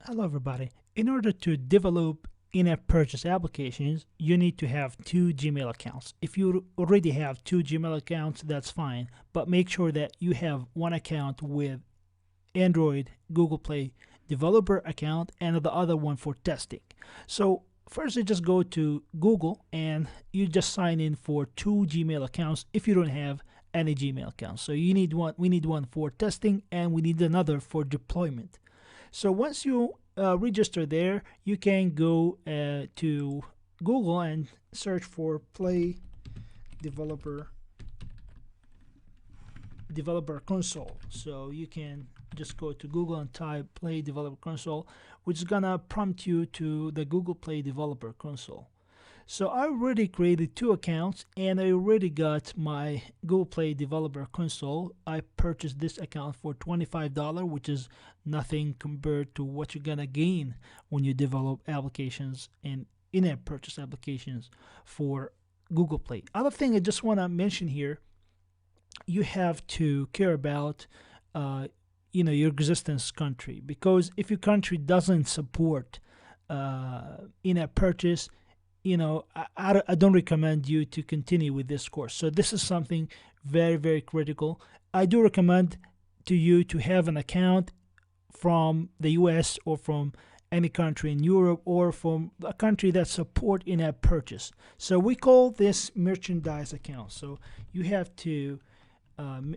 Hello everybody. In order to develop in-app purchase applications, you need to have two Gmail accounts. If you already have two Gmail accounts, that's fine, but make sure that you have one account with Android, Google Play developer account and the other one for testing. So first you just go to Google and you just sign in for two Gmail accounts if you don't have any Gmail accounts. So we need one for testing and we need another for deployment. So once you register there, you can go to Google and search for Play Developer Console. So you can just go to Google and type Play Developer Console, which is gonna prompt you to the Google Play Developer Console. So I already created two accounts and I already got my Google Play Developer Console. I purchased this account for $25, which is nothing compared to what you're gonna gain when you develop applications and in-app purchase applications for Google Play. Other thing I just want to mention here, you have to care about your existence country, because if your country doesn't support in-app purchase, I don't recommend you to continue with this course. So this is something very, very critical. I do recommend to you to have an account from the US or from any country in Europe or from a country that support in-app purchase. So we call this merchandise account. So you have to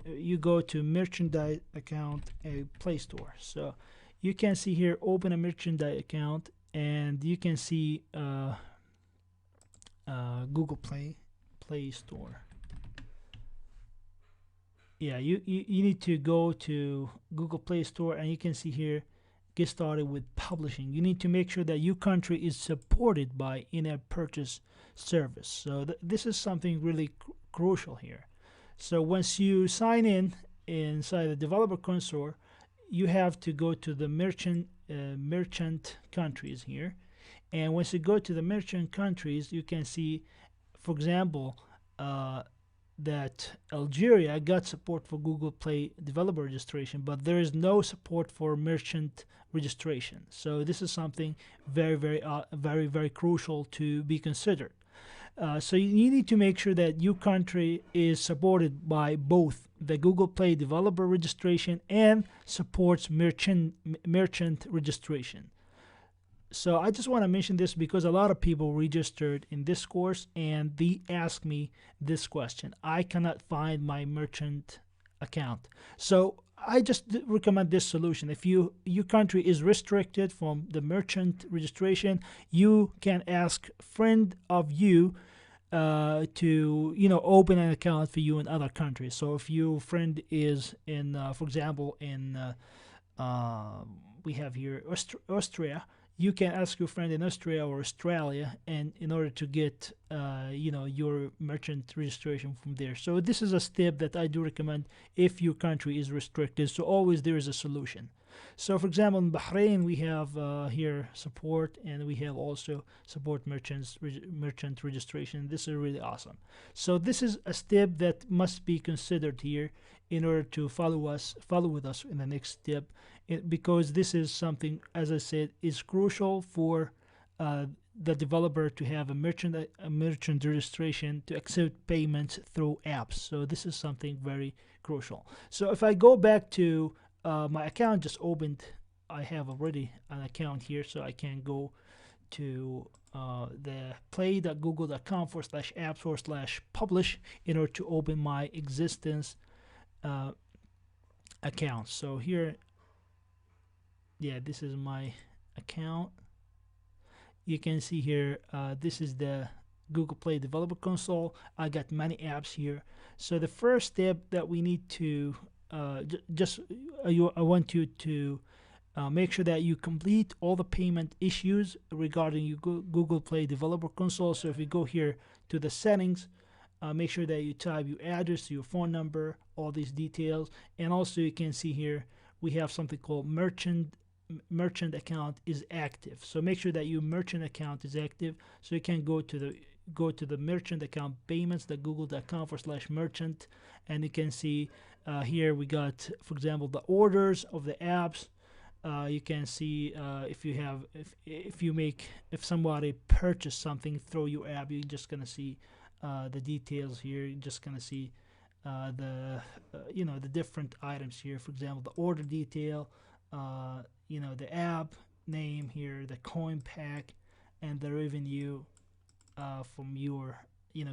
you go to merchandise account Play Store. So you can see here, open a merchandise account, and you can see Google Play Store. Yeah, you need to go to Google Play Store, and you can see here, get started with publishing. You need to make sure that your country is supported by in-app purchase service. So this is something really crucial here. So once you sign in inside the developer console, you have to go to the merchant countries here. And once you go to the merchant countries, you can see, for example, that Algeria got support for Google Play developer registration, but there is no support for merchant registration. So this is something very, very crucial to be considered. So you need to make sure that your country is supported by both the Google Play developer registration and supports merchant registration. So I just want to mention this because a lot of people registered in this course and they ask me this question: I cannot find my merchant account. So I just recommend this solution. If your country is restricted from the merchant registration, you can ask a friend of you to open an account for you in other countries. So if your friend is in, for example, in we have here Austria, you can ask your friend in Austria or Australia, and in order to get your merchant registration from there. So this is a step that I do recommend if your country is restricted. So always there is a solution. So for example, in Bahrain we have here support, and we have also support merchant registration. This is really awesome. So this is a step that must be considered here in order to follow with us in the next step, because this is something, as I said, is crucial for the developer to have a merchant registration to accept payments through apps. So this is something very crucial. So if I go back to my account just opened, I have already an account here, so I can go to the play.google.com/app/publish in order to open my existence account. So here, yeah, this is my account. You can see here, this is the Google Play Developer Console. I got many apps here. So the first step that we need to I want you to make sure that you complete all the payment issues regarding your Google Play Developer Console. So if you go here to the settings, make sure that you type your address, your phone number, all these details. And also you can see here we have something called merchant account is active. So make sure that your merchant account is active. So you can go to the merchant account payments, the google.com/merchant, and you can see here we got, for example, the orders of the apps, You can see if somebody purchased something through your app, you're just gonna see the details here. You're just gonna see the different items here. For example, the order detail, the app name here, the coin pack, and the revenue from your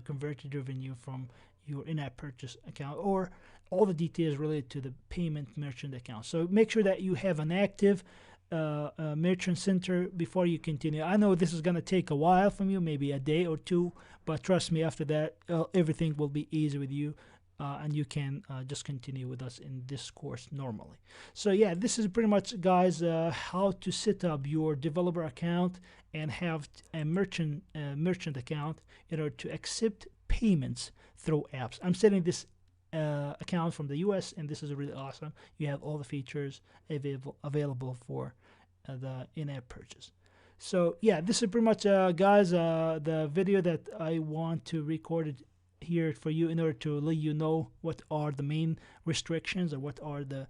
converted revenue from your in-app purchase account, or all the details related to the payment merchant account. So make sure that you have an active merchant center before you continue. I know this is going to take a while from you, maybe a day or two, but trust me, after that everything will be easy with you, and you can just continue with us in this course normally. So yeah, this is pretty much, guys, how to set up your developer account and have a merchant account in order to accept payments through apps. I'm setting this account from the US, and this is really awesome. You have all the features available for the in-app purchase. So yeah, this is pretty much, guys, the video that I want to record it here for you in order to let you know what are the main restrictions, or what are the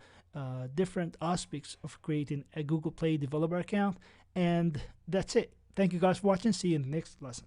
different aspects of creating a Google Play developer account. And that's it. Thank you guys for watching. See you in the next lesson.